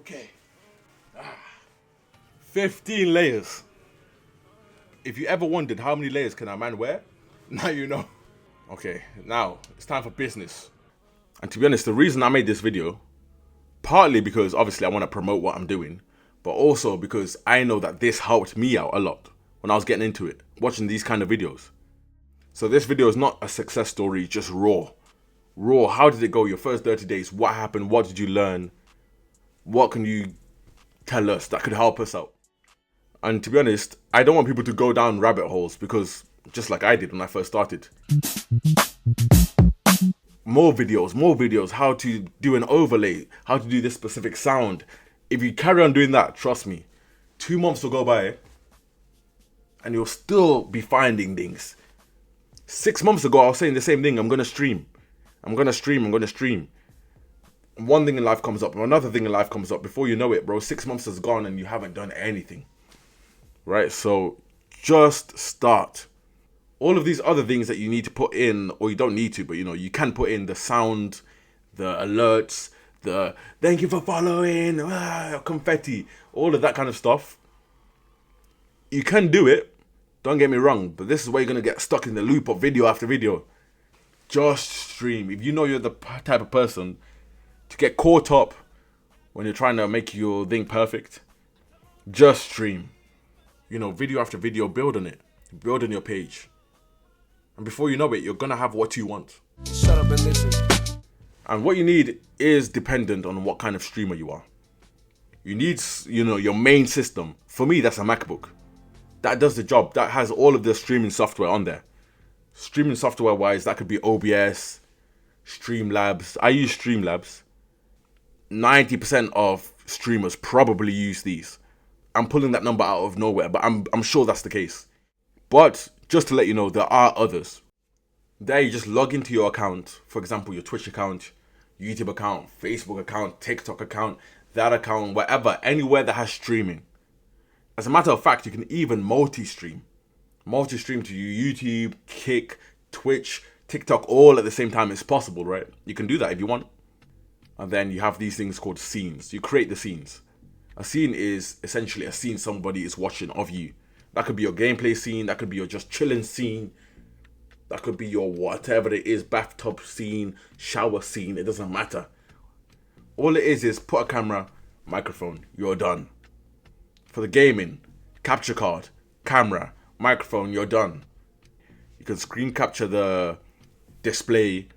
Okay. 15 layers. If you ever wondered how many layers can a man wear, now you know. Okay, now it's time for business. And to be honest, the reason I made this video, partly because obviously I want to promote what I'm doing, but also because I know that this helped me out a lot when I was getting into it, watching these kind of videos. So this video is not a success story, just raw. Raw, how did it go? Your first 30 days, what happened? What did you learn? What can you tell us that could help us out? And to be honest, I don't want people to go down rabbit holes because just like I did when I first started. More videos, how to do an overlay, how to do this specific sound. If you carry on doing that, trust me, 2 months will go by and you'll still be finding things. 6 months ago, I was saying the same thing. I'm going to stream. One thing in life comes up, another thing in life comes up. Before you know it, bro, 6 months has gone and you haven't done anything. Right? So just start. All of these other things that you need to put in, or you don't need to, but you can put in the sound, the alerts, the thank you for following, confetti, all of that kind of stuff. You can do it, don't get me wrong, but this is where you're going to get stuck in the loop of video after video. Just stream. If you know you're the type of person to get caught up when you're trying to make your thing perfect, just stream. Video after video, build on it. Build on your page. And before you know it, you're going to have what you want. Shut up and listen. And what you need is dependent on what kind of streamer you are. You need, your main system. For me, that's a MacBook. That does the job. That has all of the streaming software on there. Streaming software wise, that could be OBS, Streamlabs. I use Streamlabs. 90% of streamers probably use these. I'm pulling that number out of nowhere, but I'm sure that's the case. But just to let you know, there are others. There you just log into your account, for example, your Twitch account, YouTube account, Facebook account, TikTok account, that account, whatever, anywhere that has streaming. As a matter of fact, you can even multi-stream. Multi-stream to your YouTube, Kick, Twitch, TikTok, all at the same time. It's possible, right? You can do that if you want. And then you have these things called scenes. You create the scenes. A scene is essentially a scene somebody is watching of you. That could be your gameplay scene. That could be your just chilling scene. That could be your whatever it is, bathtub scene, shower scene. It doesn't matter. All it is put a camera, microphone. You're done. For the gaming, capture card, camera, microphone. You're done. You can screen capture the display.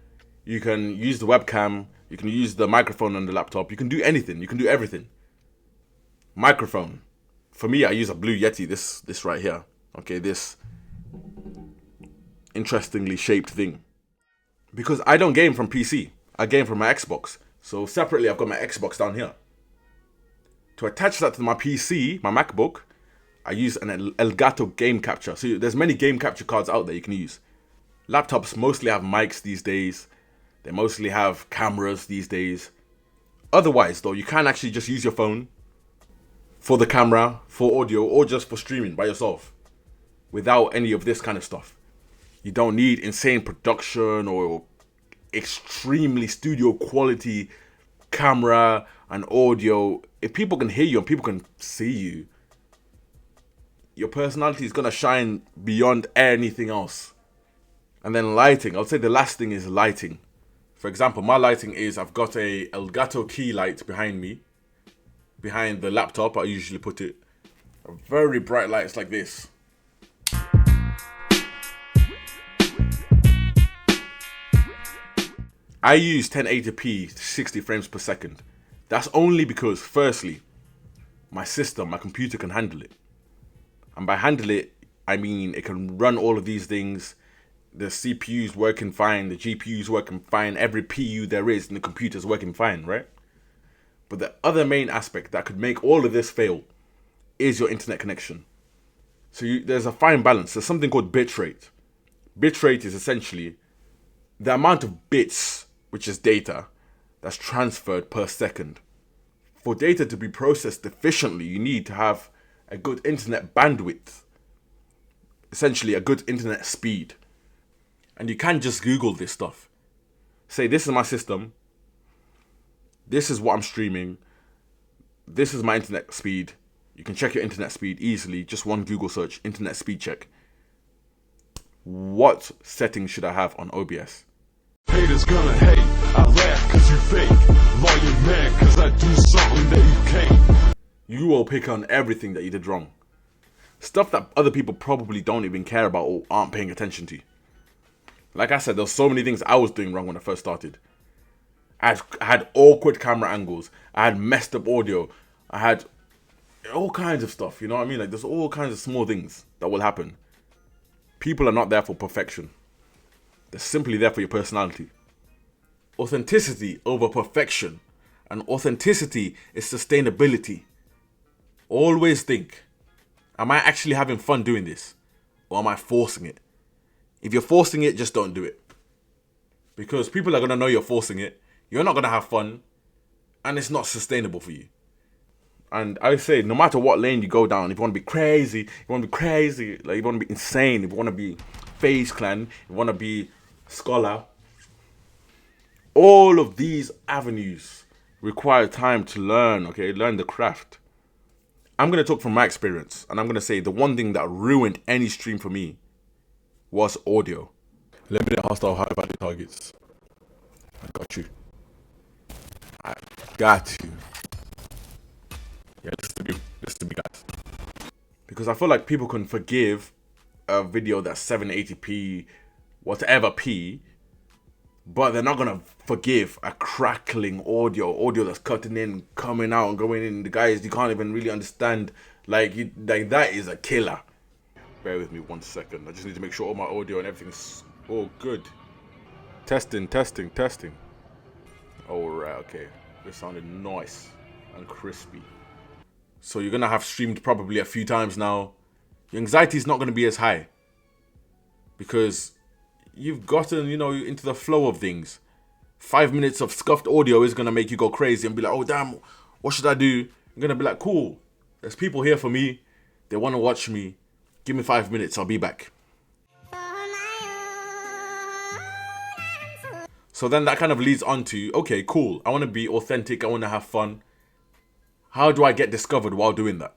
You can use the webcam. You can use the microphone on the laptop. You can do anything. You can do everything. Microphone. For me, I use a Blue Yeti, this right here. Okay, this interestingly shaped thing. Because I don't game from PC. I game from my Xbox. So separately, I've got my Xbox down here. To attach that to my PC, my MacBook, I use an Elgato game capture. So there's many game capture cards out there you can use. Laptops mostly have mics these days. They mostly have cameras these days. Otherwise, though, you can actually just use your phone for the camera, for audio, or just for streaming by yourself without any of this kind of stuff. You don't need insane production or extremely studio quality camera and audio. If people can hear you and people can see you, your personality is going to shine beyond anything else. And then lighting. I would say the last thing is lighting. For example, my lighting is I've got a Elgato key light behind me. Behind the laptop, I usually put it. A very bright lights like this. I use 1080p 60 frames per second. That's only because, firstly, my computer can handle it. And by handle it, I mean it can run all of these things. The CPU's working fine, the GPU's working fine, every PU there is in the computer's working fine, right? But the other main aspect that could make all of this fail is your internet connection. So there's a fine balance. There's something called bitrate. Bitrate is essentially the amount of bits, which is data, that's transferred per second. For data to be processed efficiently, you need to have a good internet bandwidth. Essentially, a good internet speed. And you can just Google this stuff. Say, this is my system. This is what I'm streaming. This is my internet speed. You can check your internet speed easily. Just one Google search, internet speed check. What settings should I have on OBS? Haters gonna hate, I laugh cause you fake. Lawyer mad cause I do something that you can't. You will pick on everything that you did wrong. Stuff that other people probably don't even care about or aren't paying attention to. Like I said, there's so many things I was doing wrong when I first started. I had awkward camera angles. I had messed up audio. I had all kinds of stuff, you know what I mean? Like, there's all kinds of small things that will happen. People are not there for perfection. They're simply there for your personality. Authenticity over perfection. And authenticity is sustainability. Always think, am I actually having fun doing this? Or am I forcing it? If you're forcing it, just don't do it. Because people are going to know you're forcing it. You're not going to have fun. And it's not sustainable for you. And I say, no matter what lane you go down, if you want to be crazy, like you want to be insane, if you want to be FaZe Clan, if you want to be Scholar, all of these avenues require time to learn, okay? Learn the craft. I'm going to talk from my experience, and I'm going to say the one thing that ruined any stream for me was audio. Limited hostile high value targets. I got you. I got you. Yeah, listen to me, guys. Because I feel like people can forgive a video that's 780p, whatever p, but they're not gonna forgive a crackling audio that's cutting in, coming out, and going in. The guys, you can't even really understand. Like that is a killer. Bear with me 1 second. I just need to make sure all my audio and everything's all good. Testing. Alright, okay. This sounded nice and crispy. So you're going to have streamed probably a few times now. Your anxiety is not going to be as high. Because you've gotten, into the flow of things. 5 minutes of scuffed audio is going to make you go crazy and be like, oh damn, what should I do? I'm going to be like, cool. There's people here for me. They want to watch me. Give me 5 minutes, I'll be back. So then that kind of leads on to, okay, cool. I want to be authentic. I want to have fun. How do I get discovered while doing that?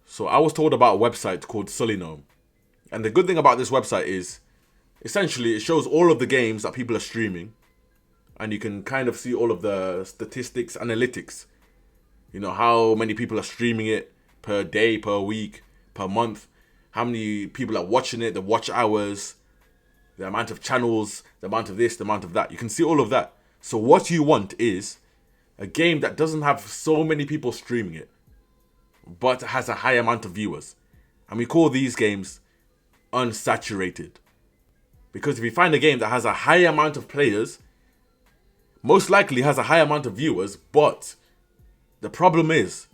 So I was told about a website called Sulinome. And the good thing about this website is, essentially, it shows all of the games that people are streaming. And you can kind of see all of the statistics, analytics. How many people are streaming it per day, per week, per month. How many people are watching it, the watch hours, the amount of channels, the amount of this, the amount of that. You can see all of that. So what you want is a game that doesn't have so many people streaming it, but has a high amount of viewers. And we call these games unsaturated. Because if you find a game that has a high amount of players, most likely has a high amount of viewers, but the problem is,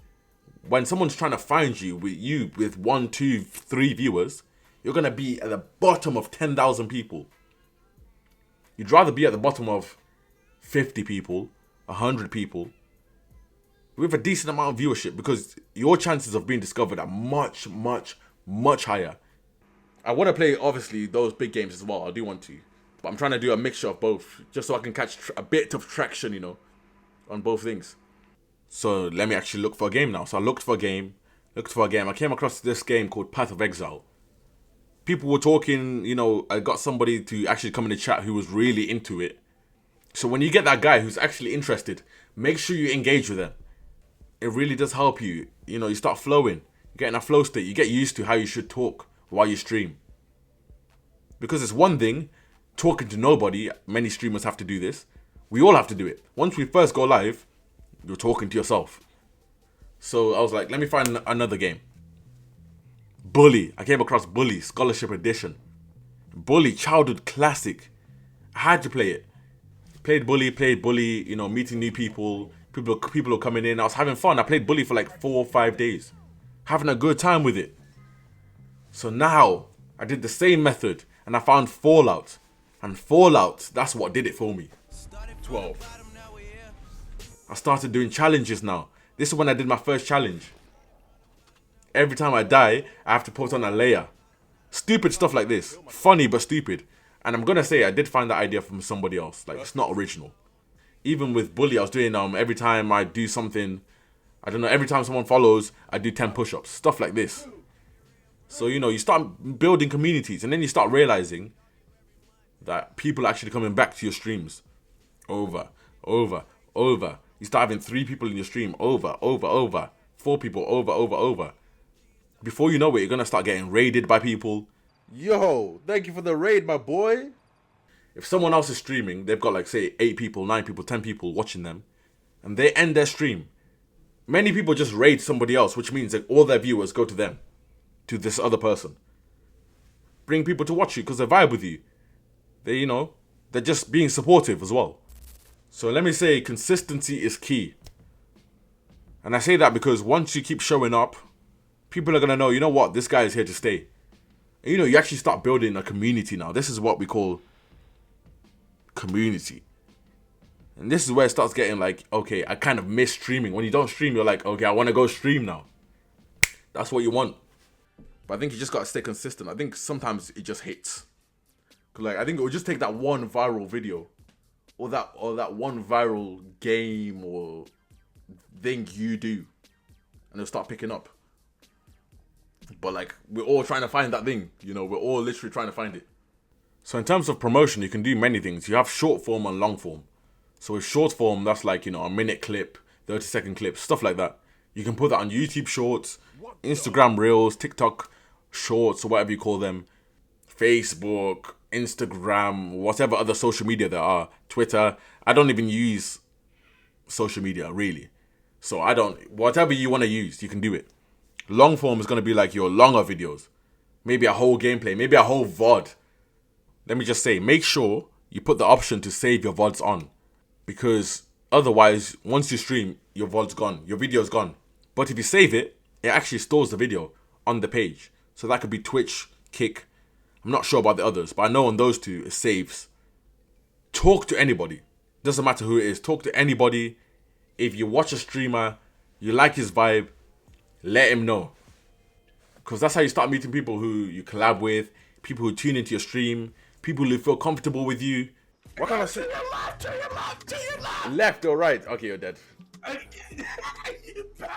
when someone's trying to find you with 1, 2, 3 viewers, you're going to be at the bottom of 10,000 people. You'd rather be at the bottom of 50 people, 100 people, with a decent amount of viewership, because your chances of being discovered are much, much, much higher. I want to play, obviously, those big games as well. I do want to. But I'm trying to do a mixture of both, just so I can catch a bit of traction, on both things. So let me actually look for a game now. So I looked for a game. I came across this game called Path of Exile. People were talking, I got somebody to actually come in the chat who was really into it. So when you get that guy who's actually interested, make sure you engage with them. It really does help you. You start flowing. You get in a flow state. You get used to how you should talk while you stream. Because it's one thing, talking to nobody. Many streamers have to do this. We all have to do it. Once we first go live, you're talking to yourself. So I was like, let me find another game. Bully. I came across Bully, Scholarship Edition. Bully, childhood classic. I had to play it. Played Bully, meeting new people. People are coming in. I was having fun. I played Bully for like 4 or 5 days. Having a good time with it. So now, I did the same method. And I found Fallout. And Fallout, that's what did it for me. 12. I started doing challenges now. This is when I did my first challenge. Every time I die, I have to put on a layer. Stupid stuff like this. Funny but stupid. And I'm gonna say I did find that idea from somebody else. Like, it's not original. Even with Bully, I was doing every time I do something, I don't know, every time someone follows, I do 10 push-ups, stuff like this. So, you start building communities, and then you start realizing that people are actually coming back to your streams over, over, over. You start having 3 people in your stream over, over, over. 4 people over, over, over. Before you know it, you're going to start getting raided by people. Yo, thank you for the raid, my boy. If someone else is streaming, they've got like, say, 8 people, 9 people, 10 people watching them, and they end their stream. Many people just raid somebody else, which means that all their viewers go to them, to this other person. Bring people to watch you because they vibe with you. They're just being supportive as well. So let me say consistency is key. And I say that because once you keep showing up, people are going to know, you know what, this guy is here to stay. And you actually start building a community now. This is what we call community. And this is where it starts getting like, okay, I kind of miss streaming. When you don't stream, you're like, okay, I want to go stream now. That's what you want. But I think you just got to stay consistent. I think sometimes it just hits. Cause I think it would just take that one viral video or that one viral game or thing you do, and it'll start picking up. But we're all trying to find that thing, we're all literally trying to find it. So in terms of promotion, you can do many things. You have short form and long form. So with short form, that's like, a minute clip, 30-second clip, stuff like that. You can put that on YouTube Shorts, Instagram Reels, TikTok Shorts, or whatever you call them, Facebook, Instagram, whatever other social media there are, Twitter. I don't even use social media, really. So whatever you want to use, you can do it. Long form is going to be like your longer videos. Maybe a whole gameplay, maybe a whole VOD. Let me just say, make sure you put the option to save your VODs on. Because otherwise, once you stream, your VOD's gone, your video's gone. But if you save it, it actually stores the video on the page. So that could be Twitch, Kick. I'm not sure about the others, but I know on those 2, it saves. Talk to anybody. Doesn't matter who it is. Talk to anybody. If you watch a streamer, you like his vibe, let him know. Because that's how you start meeting people who you collab with, people who tune into your stream, people who feel comfortable with you. What kind of shit? To your left. Left or right? Okay, you're dead.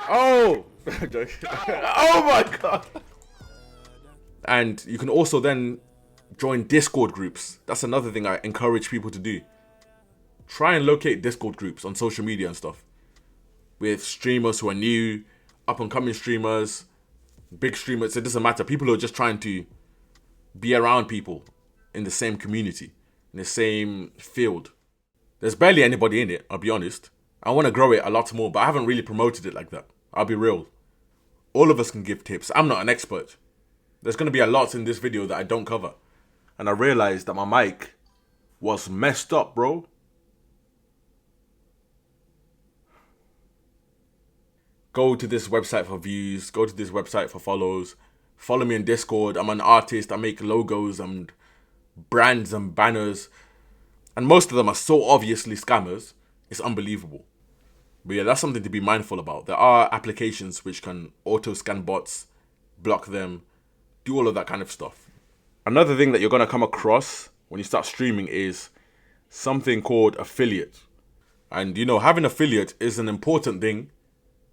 Oh! Oh my god! And you can also then join Discord groups. That's another thing I encourage people to do. Try and locate Discord groups on social media and stuff. With streamers who are new, up-and-coming streamers, big streamers. It doesn't matter. People who are just trying to be around people in the same community, in the same field. There's barely anybody in it, I'll be honest. I want to grow it a lot more, but I haven't really promoted it like that. I'll be real. All of us can give tips. I'm not an expert. There's going to be a lot in this video that I don't cover. And I realized that my mic was messed up, bro. Go to this website for views. Go to this website for follows. Follow me on Discord. I'm an artist. I make logos and brands and banners. And most of them are so obviously scammers. It's unbelievable. But yeah, that's something to be mindful about. There are applications which can auto-scan bots, block them, do all of that kind of stuff. Another thing that you're going to come across when you start streaming is something called affiliate. And having affiliate is an important thing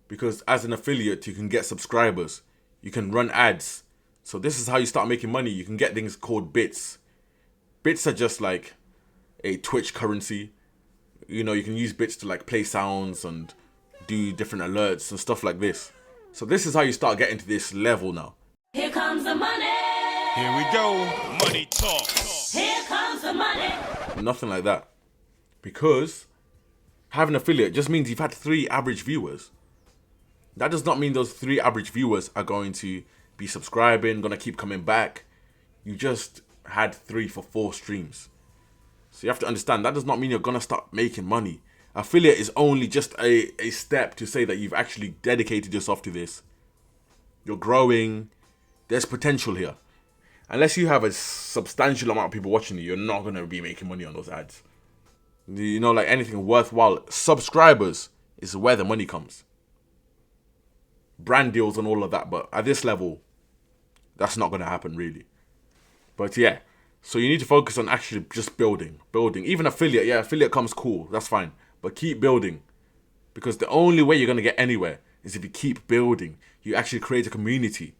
because as an affiliate, you can get subscribers. You can run ads. So this is how you start making money. You can get things called bits. Bits are just like a Twitch currency. You can use bits to play sounds and do different alerts and stuff like this. So this is how you start getting to this level now. Here comes the money. Here we go. Money talk. Here comes the money. Nothing like that. Because having affiliate just means you've had 3 average viewers. That does not mean those 3 average viewers are going to be subscribing, going to keep coming back. You just had 3 for 4 streams. So you have to understand, that does not mean you're going to start making money. Affiliate is only just a step to say that you've actually dedicated yourself to this. You're growing. There's potential here. Unless you have a substantial amount of people watching you, you're not going to be making money on those ads. Like anything worthwhile, subscribers is where the money comes. Brand deals and all of that, but at this level, that's not going to happen really. But yeah, so you need to focus on actually just building. Even affiliate, yeah, affiliate comes cool, that's fine. But keep building. Because the only way you're going to get anywhere is if you keep building, you actually create a community.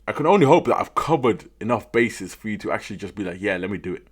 I can only hope that I've covered enough bases for you to actually just be like, yeah, let me do it.